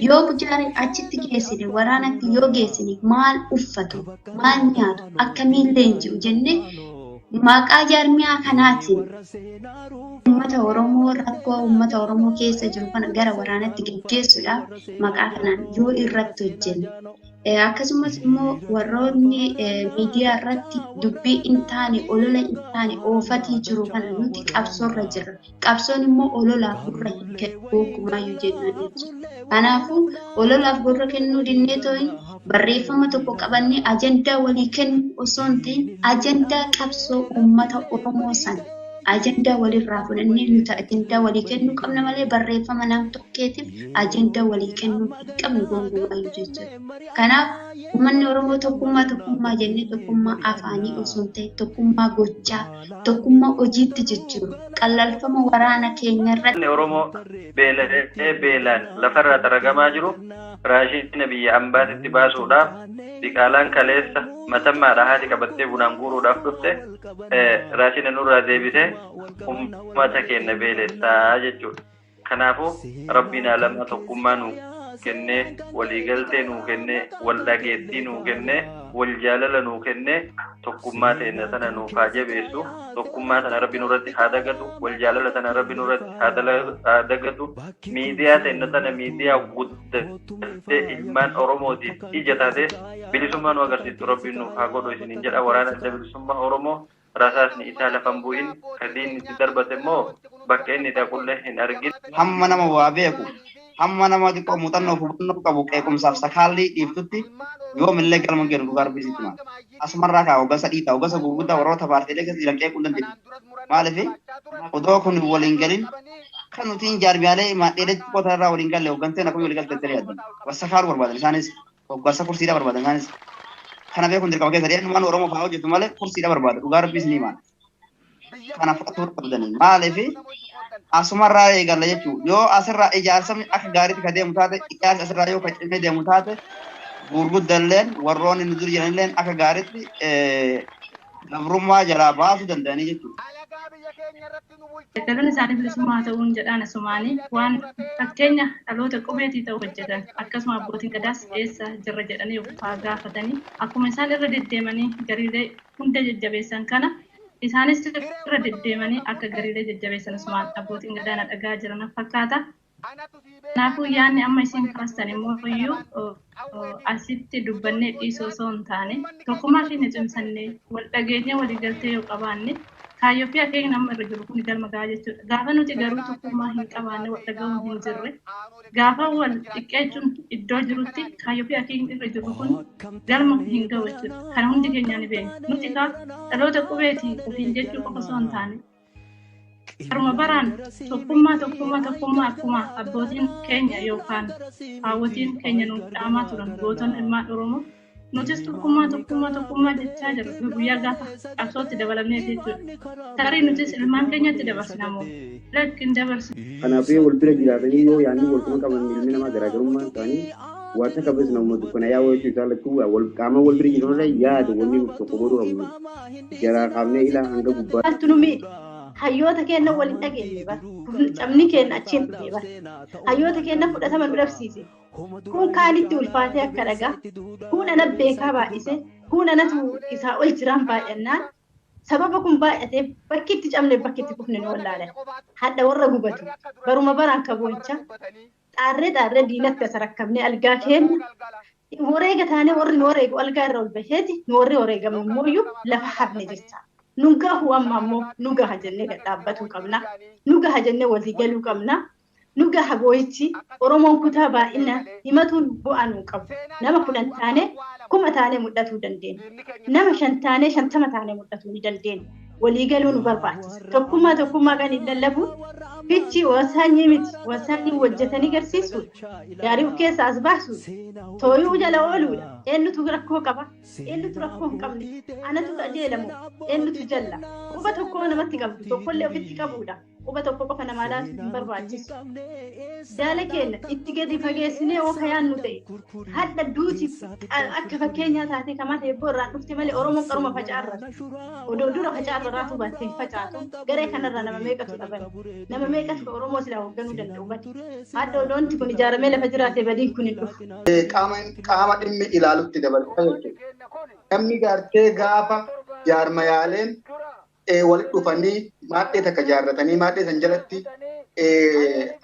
Yoo bujaariin achitti geessine waraanatti yoo geessine maal uffatu? Maal nyaatu? Akkamiin leenji'u jennee maqaa jaarmiyaa kanaatiin uummata Oromoo rakkoo uummata Oromoo keessa jiru kana gara waraanatti geggeessuudhaaf maqaa kanaan yoo irratti hojjenne. Akkasumas immoo warroonni miidiyaa irratti dubbii hin taane olola hin taane oofatii jiru kana nuti qabsoorra jirra. Qabsoon immoo ololaaf gurra hin kennu ogumaayyuu jennaan jechuudha. Kanaafuu ololaaf gurra kennuu dinnee too'in barreeffama tokko qabannee ajandaa walii kennu osoo hin ta'in ajandaa qabsoo uummata Oromoo sana ajandaa walirraa fudhannee nuti ajandaa walii kennuu qabna malee barreeffama nam tokkeetiif ajandaa walii kennuu hin qabnu gonkumaayyu jechuudha. Kanaaf uummanni Oromoo tokkummaa jennee tokkummaa afaanii osoo hin ta'in tokkummaa gochaa tokkummaa hojiitti jechuudha. Qallalfama waraana keenya irratti. Oromoo beelaan lafarraa taragamaa jiru raashiin biyya ambaatitti baasuudhaaf diqaalaan kaleessa matammaadha haati qabattee bunaan guuruudhaaf dhufte raashiin nurraa deebite ummata keenya beelessaa jechuudha. Kanaafuu rabbiin alamaa tokkummaa nuu kennee waliigaltee nuu kennee wal dhageettii nuu kennee wal jaalala nuu kennee tokkummaa teenya sana nuuf haa jabeessu. Tokkummaa sana rabbi nurratti haa dagatu, wal jaalala sana rabbi nurratti haa dagatu. Miidiyaa teenya sana miidiyaa guddattee ilmaan Oromootiif ija taate bilisummaa nu agarsiistu rabbiin nuuf haa godhu isiniin jedha. Waraana adda bilisummaa Oromoo rasaasni isaa lafan bu'in kadiin itti darbate immoo bakka inni dhaqullee hin argin. Hamma nama waa beeku hamma nama xiqqoo muuxannoo hubannoo qabu qeequmsaaf sakaalli dhiiftutti yoomillee galma geenu dhugaa arbisiitti maal asumarraa kaa hoggansa dhiitaa hoggansa gurguddaa warroota paartiilee keessa jiran qeequu hin dandeenye maaliif odoo kun waliin galin kan nuti jaarmiyaalee maadheelee xiqqoota irraa waliin galle hogganteen akkuma walii galtee yaaddan wasa kaalu barbaadan isaanis hoggansa kursiidhaa barbaadan isaanis kana beekuun dirqama keessa deemuun waan Oromoo fa'aa hojjetu malee kursiidhaa barbaada dhugaa arbisiisni maal kana fudhatu qabdanii maaliif asumarraa eegalla jechuudha. Yoo asirraa ijaarsamni akka gaariitti ka deemu taate ijaarsi asirraa yoo faca'inee deemu taate gurguddalleen warroonni nu dur jiranilleen akka gaariitti gabrummaa jalaa baasuu danda'anii jechuudha. Galuun isaanii bilisummaa ta'uun jedhaan asumaanii waan fakkeenya dhaloota qubeetii ta'u hojjetan akkasuma abbootiin gadaas eessa jirra jedhanii ofaa gaafatanii akkuma isaan irra deddeemanii gariilee hunda jajjabeessan kana isaanis irra deddeemanii akka gariilee jajjabeessan asumaan abbootiin gadaa dhagaa jiran fakkaata. Kanaafuu yaadni amma isin kaastan immoo iyyuu asitti dubbannee dhiisoo osoo hin taane tokkummaa keenya cimsannee wal dhageenyee waliigaltee yoo qabaanne kaayyoo fi akeekni amma irra jiru kun galma gahaa jechuudha. Gaafa nuti garuu tokkummaa hin qabaanne wal dhaga'uu hin jirre gaafa wal xiqqeechuun iddoo jirutti kaayyoo fi akeekni irra jiru kun galma hin ga'u jechuudha. Kana hundi keenyaa ni beekna. Nuti dhaloota qubeetii ofiin jechuu qofa osoo hin taane haruma baraan tokkummaa akkuma abbootiin keenya yookaan haawwotiin keenya nuuf dhaamaa turan gootonni ilmaan Oromoo nutis tokkummaa jechaa jirru guyyaa gaafa qabsootti dabalamnee jechuudha. Tarii nutis ilmaan keenyatti dabarsina moo lakkin dabarsina. Kanaafuu wal bira jiraatanii yoo yaadni wal kuma qaban ilmi namaa garaagarummaa isaanii wanta qabes nama ummatu kana yaa wayii isaa lachuu wal qaama wal bira jiruudha yaada wanni nuuf tokko godhuu qabnu. Jaraa qaamnee ilaa hanga gubbaa. Hayyoota keenya waliin dhageenye bara cabni keenya achiin dhufee bara hayyoota keenya fudhatama nu dhabsiise kun kaanitti ulfaatee akka dhagaa kun ana beekaa baay'ise kun anatu isaa ol jiraan baay'annaan sababa kun baay'atee bakki itti cabne bakki itti kufne ni wallaalan hadda warra gubatu baruma baraan kabooncha xaarree diinatti asa rakkabnee algaa keenya wareega taanee warri nu wareegu algaa irra ol baheeti nu warri wareegamu immoo lafa hafne jecha. Nugahu amma ammoo nugaha jennee gadhaabbachuu qabna. Nugaha jennee walii galuu qabna. Nugaha boo'ichi Oromoon kutaa baay'ina himatuun bu'aa nuu qabu. Nama 10 taanee 1000 taanee mul'atuu dandeenya. Nama 5 taanee 50 taanee mul'atuu ni dandeenya. Walii galuu nu barbaachisa. Tokkummaa kan hin lallabu fichi wasaanyii miti. Wasaanyii hojjetanii garsiisuudha. Gaarii of keessaa as baasuudha. Tooyuu jala ooluudha. Eenyutu rakkoo qaba? Eenyutu rakkoo hin qabne? Anatu qajeelamu. Eenyutu jalla? Quba tokko namatti qabdu. Tokkollee ofitti qabuudha. Quba tokko qofa namaa laatu hin barbaachisu. Jaala keenya itti gadi fageessinee oo kayaan nu ta'e. Hadda duuti akka fakkeenyaa taatee kamaa ta'e irraan dhufte malee Oromoon qaruma facaarrata. Odoo dura facaarra raafuu baattee facaatu garee kanarra nama meeqatu dhaban. Nama meeqatu Oromoo silaa hoogganuu danda'u bati. Hadda odoonti kun ijaaramee lafa jiraate badiin kun hin dhufu. Qaama dhimmi ilaalutti dabalata jechuudha. Namni gartee gaafa jaarmayaaleen walitti dhufanii maadhee takka jaarratanii maadhee san jalatti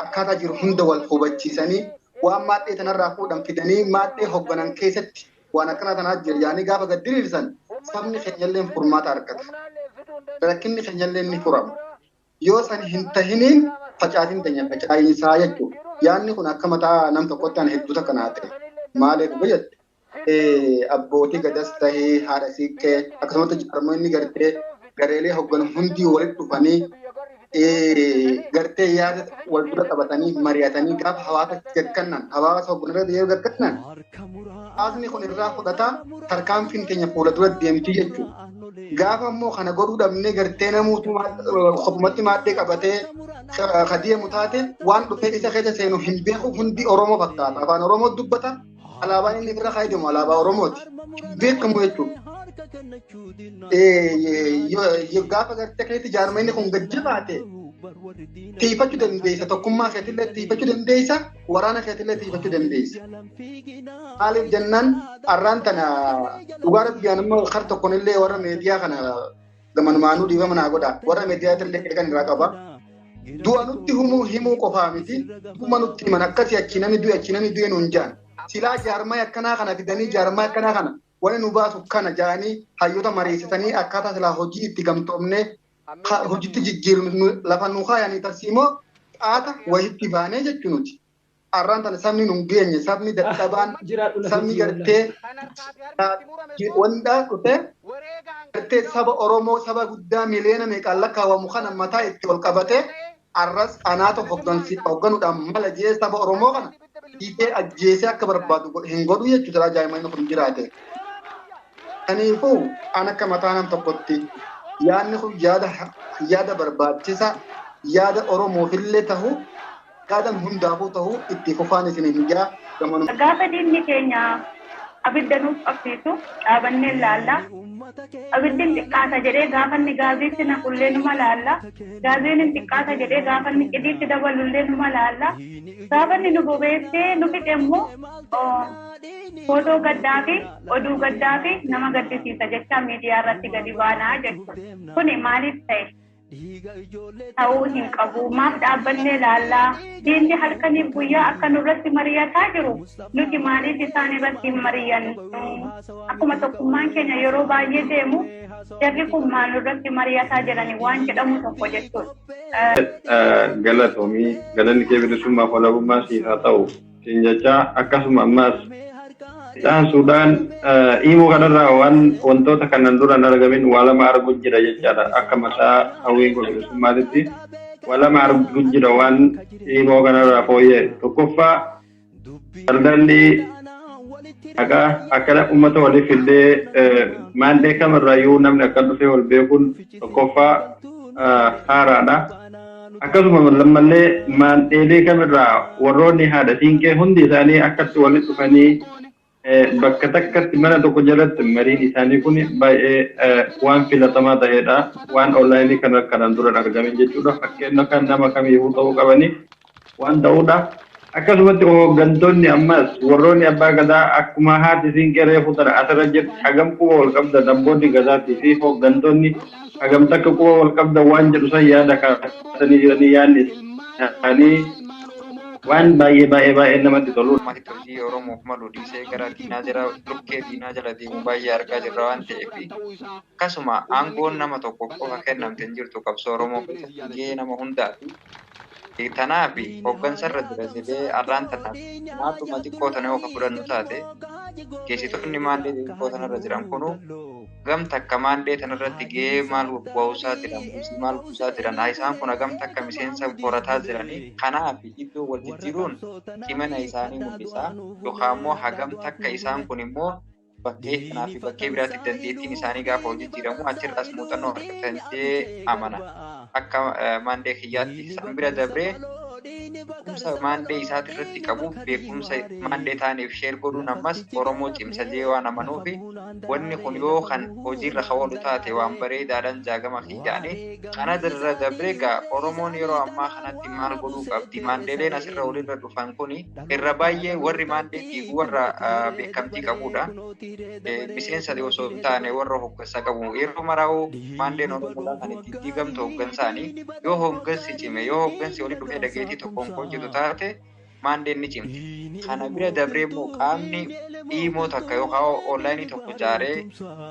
akkaataa jiru hunda wal hubachiisanii waan maadhee tanarraa fuudhan fidanii maadhee hoogganan keessatti waan akkanaa tanaa jira yaanii gaafa gad diriirsan sabni keenyallee furmaata argata. Rakkinni keenyallee ni furama. Yoo san hin tahiniin facaatiin teenya facaayiinsaa jechuudha. Yaanni kun akka mataa nam tokkotti aan hedduu takka naa ta'e. Maaliif fayyadde abbootii gadas tahee haadha siiqqee akkasumas jaarmoonni gartee gareelee hoogganan hundi walitti dhufanii gartee yaada wal dura qabatanii mari'atanii gaafa hawaasa gaggannan hawaasa hoogganarra yoo gaggannan hawaasni kun irraa fudhata tarkaanfiin keenya fuula dura deemti jechuudha. Gaafa immoo kana godhuu dhabnee gartee namuutu kopumatti maaddee qabatee kadeemu taate waan dhufee isa keessa seenu hin beeku hundi Oromoo fakkaata. Afaan Oromoo dubbata alaabaan inni irra kaayidamu alaabaa Oromooti. Beekamu jechuudha. Gaafa gartee keetti jaarmayni kun gajjabaate tiifachuu dandeessa tokkummaa keetillee tiifachuu dandeessa waraana keetillee tiifachuu dandeessa. Maaliif jennaan arraan tana dhugaa rabbiyaan immoo kar tokkonillee warra meediyaa kana gamanumaanuu dhiifama naa godha warra meediyaa illee kan irraa qaba. Du'a nutti himuu qofaa miti dhuma nutti himan akkasii achi namni du'e nuun jaan silaa jaarmaa akkanaa kana fidanii jaarmaa akkanaa kana wani nu baasu kana jaanii hayyoota mariisisanii akkaataa silaa hojii itti gamtoomne hojiitti jijjiirnu lafa nu kaayanii tarsiimoo xaata wayitti baanee jechuu nuti. Arraan tana sabni nun geenye sabni dadhabaan sabni gartee wanda dhufe gartee saba Oromoo saba guddaa miliyoona meeqaan lakkaawwamu kana mataa itti ol qabate arras anaata hoogganuudhaan mala jee saba Oromoo kana dhiitee ajjeesee akka barbaadu hin godhu jechuudha ajaa'ibni kun jiraate. Kanaafuu an akka mataa nam tokkotti yaadni kun yaada barbaachisa yaada Oromoofillee ta'u yaada hundaafuu ta'u itti fufaan isin hin jaa. Gaafa diinni keenya abidda nuuf qabsiisu dhaabannee laalla. Abiddin xiqqaata jedhee gaafa inni gaaziitti naqullee numa laalla. Gaaziin xiqqaata jedhee gaafa inni qidiitti dabalullee numa laalla. Gaafa inni nu bobeessee nu fixe immoo footoo gaddaa fi oduu gaddaa fi nama gaddisiisa jecha miidiyaa irratti gadi baanaa jechuudha. Kuni maaliif ta'e? Ta'uu hin qabu. Maaf dhaabbannee laallaa? Diinni halkaniif guyyaa akka nurratti mari'ataa jiru nuti maaliif isaan irratti hin mari'annu? Akkuma tokkummaan keenya yeroo baay'ee deemu jarri kun maal nurratti mari'ataa jirani waan jedhamu tokko jechuudha. Galatoomii galanni kee bilisummaa fi walabummaa siif haa ta'u siin jechaa akkasuma ammas isaan Suudaan himoo kanarraa waan wantoota kanan duran argamin waa lama arguu jira jechaadha akka mataa hawwiin kun bilisummaatitti waa lama arguu jira waan himoo kanarraa fooyyee tokkoffaa daldalli akka uummata waliif illee maandee kamirraayyuu namni akka dhufee wal beekuun tokkoffaa haaraadha. Akkasuma lammallee maandeelee kamirraa warroonni haadha siinqee hundi isaanii akkatti walitti dhufanii bakka takkatti mana tokko jalatti mariin isaanii kun baay'ee waan filatamaa ta'edha. Waan onlaayinii kanaan dura argaman jechuudha. Fakkeenya kan nama kamiyyuu ta'uu qabanii waan ta'udha. Akkasumatti hooggantoonni ammas warroonni abbaa gadaa akkuma haati siinqee reefu tana asirra jirti hagam quba wal qabda damboonni gadaatii fi hooggantoonni hagam takka quba wal qabda waan jedhu san yaada kaasanii jiranii yaadni isaanii waan baay'ee namatti toludha. Hojii Oromoof malu dhiisee gara diinaa jala lukkee diinaa jala deemu baay'ee argaa jirra waan ta'eef akkasuma aangoon nama tokkoof qofa kennamte hin jirtu qabsoo Oromoo keessatti nama hundaati. Tanaaf hooggansa irra jira jedhee arraan tanaaf maatuma xiqqoo tana yoo fudhannu taate geessitoonni maandee xiqqoo tanarra jiran kunu gamta akka maandee tanarratti gahee maal buusaa jiran maal buusaa jiran isaan kun gamta akka miseensa horataa jiranii kanaaf iddoo wal jijjiiruun cimina isaanii mul'isa yookaan immoo hagamta akka isaan kun immoo bakkee kanaa fi bakkee biraatti dandeettiin isaanii gaafa hojii jijjiiramu achirraas muuxannoo argatanii amana akka maandee kiyyaatti isaan bira dabree beekumsa maandee isaati irratti qabuuf beekumsa maandee taaniif sheer godhuun ammas Oromoo cimsa jee waan amanuuf wanni kun yoo kan hojiirra hawwalu taate waan bareedaadhaan jaagama kiyyaanii kana dirra dabree gaa Oromoon yeroo ammaa kanatti maal godhuu qabdi maandeeleen asirra walirra dhufan kuni irra baay'ee warri maandeetiif warra beekamtii qabudha. Miseensa osoo taane warra hooggansa qabu yeroo maraa'u maandeen Oromoo kan itti diigamtu hooggansaanii yoo hooggansi cime yoo hooggansi walii dhufee dhageetii tokkoon hojjetu taate maandeen ni cimti. Kana bira dabree immoo qaamni dhiimoo takka yookaan onlaayinii tokko ijaaree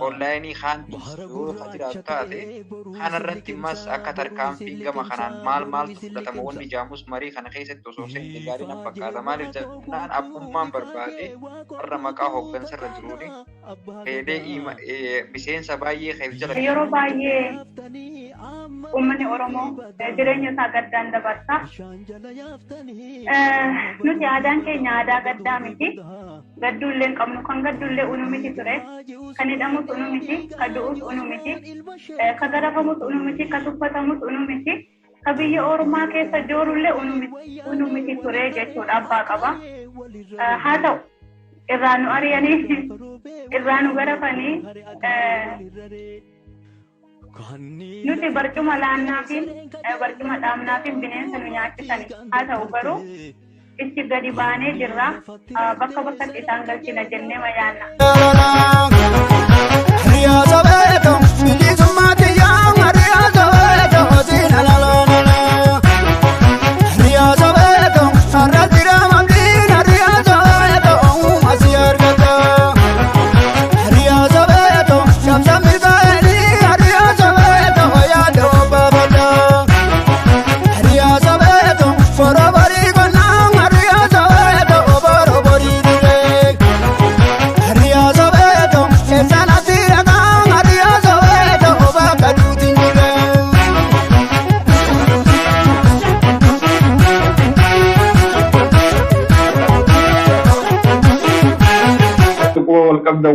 onlaayinii kaan yoo jiraatu taate kanarratti immas akka tarkaanfii gama kanaan maaltu fudhatama wanni jaamus marii kana keessatti osoo seente gaarii na fakkaata maaliif jennaan abbummaan barbaade warra maqaa hooggansa irra jiruuni miseensa baay'ee keef jala. Yeroo baay'ee uummanni Oromoo jireenya isaa gaddaan dabarsa. Nuti aadaan keenya aadaa gaddaa miti. Gadduullee hin qabnu kan gadduullee unu miti ture. Kan hidhamus unu miti, kan du'us unu miti, kan garafamus unu miti, kan tuffatamus unu miti. Kan biyya Oromaa keessa joorullee unu miti ture jechuudha abbaa qaba. Haa ta'u irraa nu ari'anii irraa nu garafanii nuti barcuma laannaatiin barcuma dhaabnaatiin bineensa nu nyaachisani haa ta'u garuu itti gadi baanee jirra bakka bakkatti isaan galchina jennee mayaanna.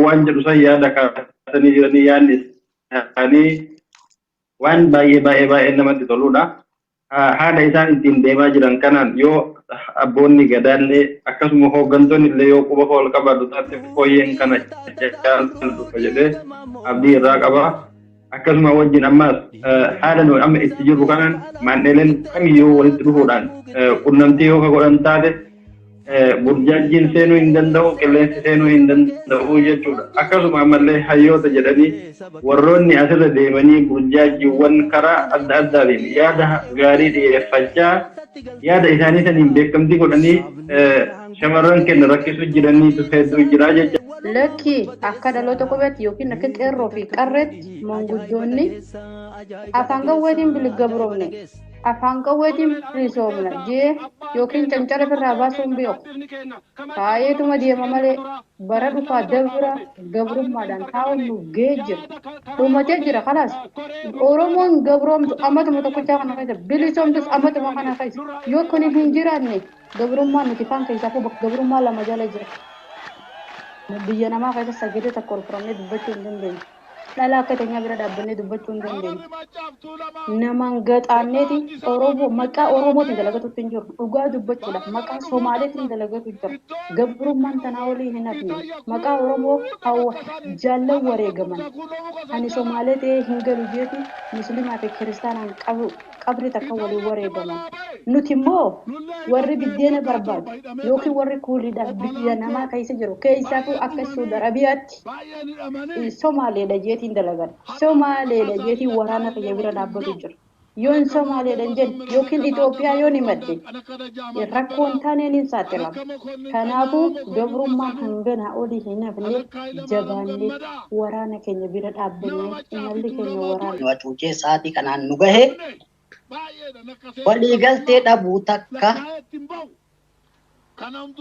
waan jedhu san yaada kaasanii jiranii yaadni isaanii waan baay'ee namatti toludha. haala isaan ittiin deemaa jiran kanaan yoo abboonni gadaallee akkasuma hooggantoonni illee yoo quba ol qabatu taate fooyyeen kana dhufa jedhee abdii irraa qaba. Akkasuma wajjin ammaas haala nuyi amma itti jirru kanaan maan'ileen kamiyyuu walitti dhufuudhaan qunnamtii yoo ka godhan taate burjaajjiin seenuu hin danda'u qilleensi seenuu hin danda'u jechuudha. Akkasuma ammallee hayyoota jedhanii warroonni asirra deemanii burjaajjiiwwan karaa adda addaatiin yaada gaarii dhiyeeffachaa yaada isaanii saniin beekamtii godhanii shamarran keenya rakkisuu jiraniitu hedduu jira jecha. Lakki akka dhaloota kopheetti yookiin akka qeerroo fi qarreetti manguddoonni afaan qawweetiin biligabroomne afaan qawweetiin bilisoomna jee yookiin cancara irraa baasuun beeku kaayeetuma deema malee bara dhufaa dabra gabrummaadhaan taa'uun nu ga'ee jira dhumatee jira kalaas oromoon gabroomtu ammatuma tokkochaa kana keessa bilisoomtus ammatuma kana keessa yoo kun hin jiraanne gabrummaan nuti faan keessaa fi gabrummaa lama jala jira. Biyya namaa keessa sagalee tokko ol furamnee dubbachuu hin dandeenye. Dhala akka teenyaa bira dhaabbannee dubbachuu hin dandeenye. Namaan gaxaanneeti Oromoo maqaa Oromootiin dalagatuutti hin jiru. Dhugaa dubbachuudhaaf maqaa Somaaleetiin dalagatu jira. Gabrummaan tanaa olii hin hafne. Maqaa Oromoo jaallan wareegaman. Ani Somaalee ta'ee hin galu jeeti Musliimaa fi Kiristaanaan qabri takka waliin wareegaman. Nuti immoo warri biddeena barbaadu yookiin warri kuuliidhaaf biyya namaa keessa jiru keessaatu akka Saudi Arabiyaatti Somaaleedha jeetiin dalagan. Somaaleedha jeetiin waraana biyya bira dhaabbatu jira. Yoon Somaaleedhaan jennu yookiin Itoophiyaa yoon himadde rakkoon taaneen hin saaxilamu. Kanaafuu gabrummaan hangana olii hin hafne jabaannee waraana keenya bira dhaabbannee imalli keenya waraana. Wacuucee sa'aatii kanaan nu gahe waliigaltee dhabuu takka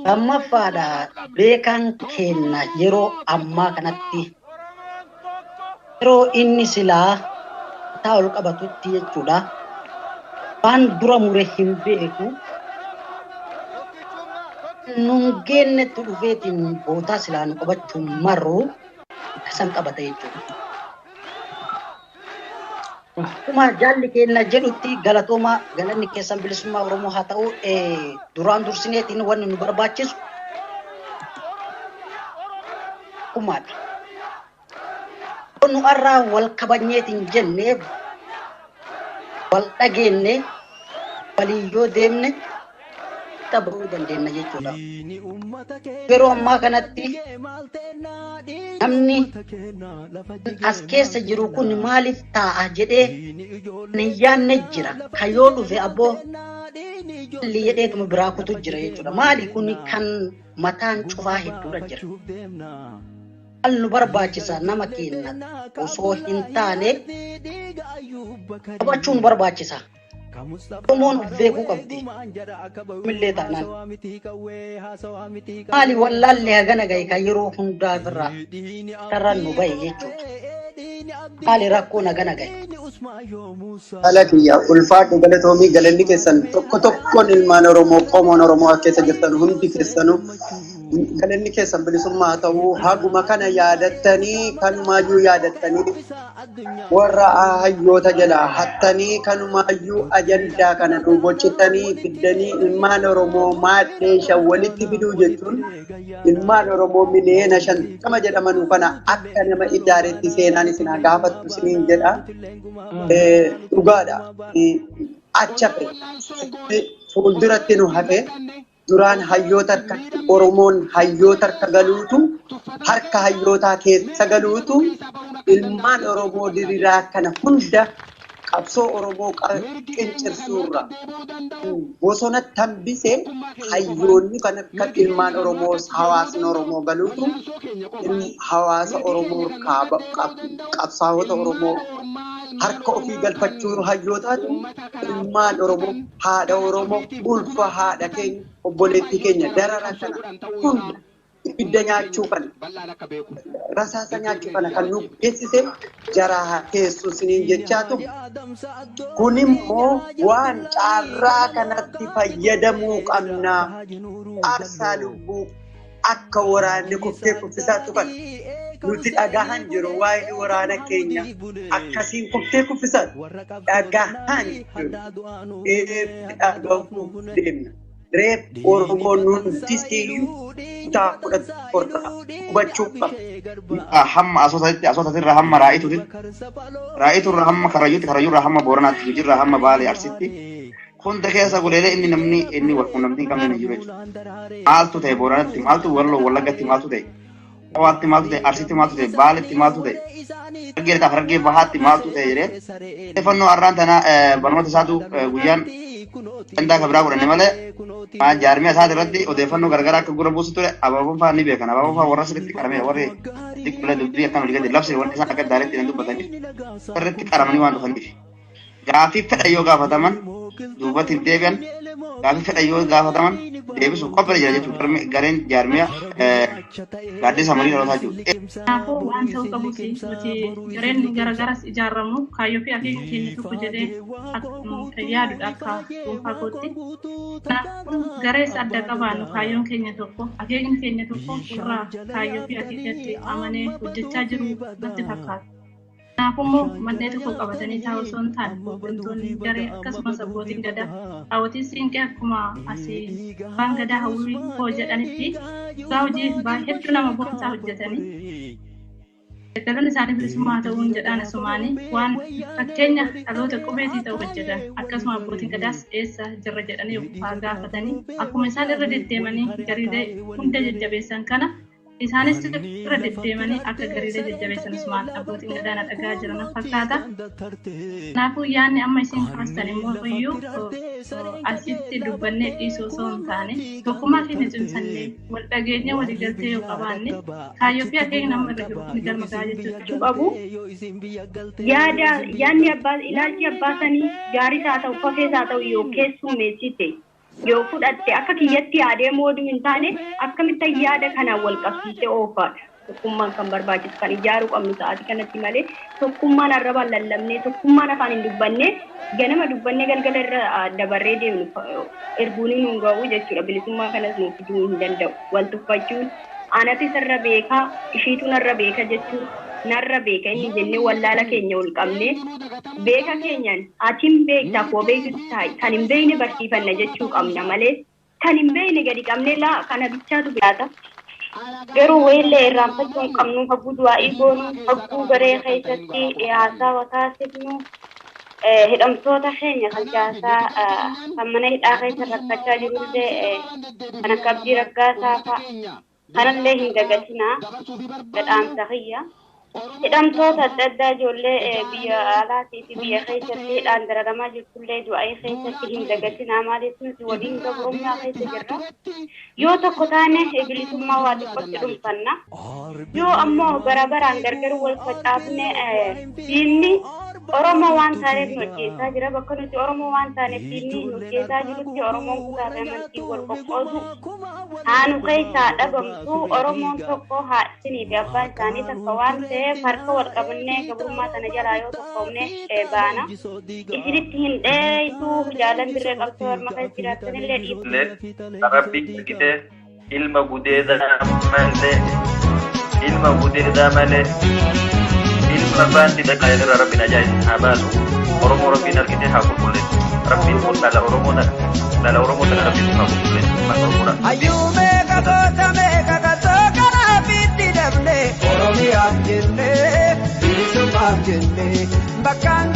lammaffaadha beekan kenna yeroo ammaa kanatti yeroo inni silaa taa ol qabatutti jechuudha waan dura mure hin beeku nun geennetti dhufeetiin bootaa silaa nu qabachuun marru kasan qabata jechuudha. Kuma jaalli keenya jedhutti galatooma galanni keessan bilisummaa Oromoo haa ta'u duraan dursineetiin wanni nu barbaachisu kumaadha. Nu irraa wal kabajneetiin jennee wal dhageenne walii yoo deemne tabba'uu dandeenya jechuudha. Yeroo ammaa kanatti namni as keessa jiru kun maaliif taa'a jedhee hin yaanne jira. Kan yoo dhufe abboo illee jedheetuma biraa kutu jira jechuudha. Maali kun kan mataan cufaa hedduudha jira. Hal nu barbaachisa nama keenya osoo hin taane qabachuun barbaachisa. Oromoon beekuu qabdi. Millee taanaan. Maali wallaallee hagana gahe kan yeroo hundaa irraa tarraan nu bahe jechuudha. Maali rakkoon hagana gahe. Alakiyya ulfaadhu galatoomii galanni keessan tokko tokkoon ilmaan Oromoo qomoon Oromoo keessa jirtan hundi keessanuu galanni keessan bilisummaa haa ta'u haguma kana yaadattanii kanumaayyuu yaadattanii warra hayyoota jala hattanii kanumaayyuu ajandaa kana duubochitanii fiddanii ilmaan Oromoo maadheesha walitti fiduu jechuun ilmaan Oromoo miliyoona 50 jedhamanu kana akka nama ijaaretti seenaan isin gaafattu isiniin jedha. Dhugaadha. Acha fuulduratti nu hafe duraan hayyoota harka Oromoon hayyoota harka galuutu harka hayyootaa keessa galuutu ilmaan Oromoo diriiraa kana hunda qabsoo Oromoo qincirsuurra bosonatti hambisee hayyoonni kan akka ilmaan Oromoo hawaasni Oromoo galuutu hawaasa Oromoo qabsaa'ota Oromoo harka ofii galfachuu hayyootaatu ilmaan Oromoo haadha Oromoo ulfa haadha keenya obboleettii keenya darara kana hunda ibidda nyaachuu kana rasaasa nyaachuu kana kan nu geessise jaraa keessu isiniin jechaatu kun immoo waan caarraa kanatti fayyadamuu qabna aarsaa lubbuu akka waraanni kuftee kuffisaatu kana nuti dhagahan jiru waa'ee waraana keenya akkasiin kuftee kuffisan dhagahan jiru dhagahuuf deemna. Reef Oromoon nutis iyyuu kutaa fudhatu hubachuu qabna. Hamma asootatirraa hamma raa'iturraa hamma karrayyuurraa hamma booranaatti hojiirraa hamma baalee arsitti hunda keessa goleelee inni wal quunnamtii hin qabne ni jiru jechuudha. Maaltu ta'e booranatti maaltu walloo wallagatti maaltu ta'e qawaatti maaltu ta'e arsitti maaltu ta'e baaletti maaltu ta'e hargeedhaaf hargee bahaatti maaltu ta'e jedhee odeeffannoo har'aan tana barnoota isaatu guyyaan dandaa kan biraa godhanne malee jaarmiyaa isaati irratti odeeffannoo garagaraa akka gurra buusu ture abaaboon fa'aa ni beekan abaaboon fa'aa warra sirriitti qaramee warri xiqqoolee dubbii akkana olii gadi labsine wanti isaan akka daaleetti hin dubbataniif sirriitti qaramanii waan dhufaniif gaafii fedha yoo gaafataman duubatti hin deebi'an gaafii fedha yoo gaafataman deebisuuf qophii jira jechuudha gareen jaarmiyaa gaaddisa marii dhalootaa jiru. Kanaafuu waan ta'uu qabus nuti gareen garagaras ijaaramu kaayyoo fi akeeka keenya tokko jedhee yaadudha akka dhuunfaa kootti. Kanaafuu garees adda qabaannu kaayyoon keenya tokko akeekni keenya tokko irraa kaayyoo fi akeekatti amanee hojjechaa jiru natti fakkaata. Kanaafuu manneen tokko qabatanii taa'uu osoo hin taane hooggantoonni garee akkasumas abbootiin gadaa hawwatiin siinqee akkuma asii waan gadaa hawwii hoo jedhanitti egaa hojii baay'eetu nama boonsaa hojjetanii eegaloon isaanii bilisummaa ta'uun jedhaan asumaanii waan fakkeenya dhaloota qubeetii ta'u hojjetan akkasuma abbootiin gadaas eessa jirra jedhanii ofaa gaafatanii akkuma isaan irra deddeemanii gariilee hunda jajjabeessan kana isaanis irra deddeemanii akka gariilee jajjabeessan asumaan abbootiin gadaa dhagaa jiran fakkaata. Kanaafuu yaadni amma isin kaastan immoo iyyuu asitti dubbannee dhiisuu osoo hin taane tokkummaa keenya cimsannee wal dhageenya walii galtee yoo qabaanne kaayyoo fi akeekni amma irra jiru ni galmagaa jechuudha qabu. Yaadni ilaalchi abbaasanii gaariis haa ta'u kofees haa ta'u yoo keessummeessite yoo fudhatte akka kiyyatti yaadee mooduu hin taane akkamitti yaada kanaan wal qabsiisee oofaadha. Tokkummaan kan barbaachisu kan ijaaruu qabnu sa'aatii kanatti malee tokkummaan arrabaan lallabnee tokkummaan afaan hin dubbanne ganama dubbannee galgala irra dabarree deemnu erguun hin ga'u jechuudha. Bilisummaa kanas nuuf fiduu hin danda'u. Wal tuffachuun anatu irra beekaa ishiitu narra beeka jechuun narra beeka inni jennee wallaala keenya ol qabnee beeka keenyan atiin beektaa koo beektu ta'i kan hin beekne barsiifanna jechuu qabna malee kan hin beekne gadi qabnee laa kana bichaatu bilaata. Garuu weellee irraanfachuu hin qabnu hagguu du'aa'ii goonu hagguu garee keessatti haasawa taasifnu hidhamtoota keenya kan siyaasaa kan mana hidhaa keessa rakkachaa jirullee kan akka Abdii Raggaasaa fa'a kanallee hin dagatinaa gadhaamsa kiyya. Hidhamtoota adda addaa ijoollee biyya alaatii fi biyya keessatti hidhaan dararamaa jirtullee du'aa'ii keessatti hin dagatinaa maaliif nuti waliin gabrummaa keessa jirra. Yoo tokko taane bilisummaa waa xiqqootti dhuunfanna. Yoo ammoo barabaraan gargar wal facaafne diinni Oromoo waan taaneef nu hojjeessaa jira. Bakka nuti Oromoo waan taaneef diinni nu hojjeessaa jirutti Oromoon kutaa fi amantii wal qoqqoodu haanu keessaa dhabamtu Oromoon tokko haadhinii fi abbaan isaanii takka waan ta'eef harka wal qabannee gabrummaa sana jalaa yoo tokkoomne baana. Isinitti hin dheeytuu jaalan birree qabsoo harma keessa jiraatanillee dhiibu. Rabbi argitee ilma gudeedaa malee ilma baanti dhaqaa irra rabbiin ajaa'ibni haa baasu. Oromoo rabbiin argitee haa qulqulleessu. Rabbiin kun dhala Oromoo tana rabbiin haa qulqulleessu. Ayyuu meeqa gatoo karaa fiitti dabne Oromiyaaf jennee bilisummaaf jennee bakkaan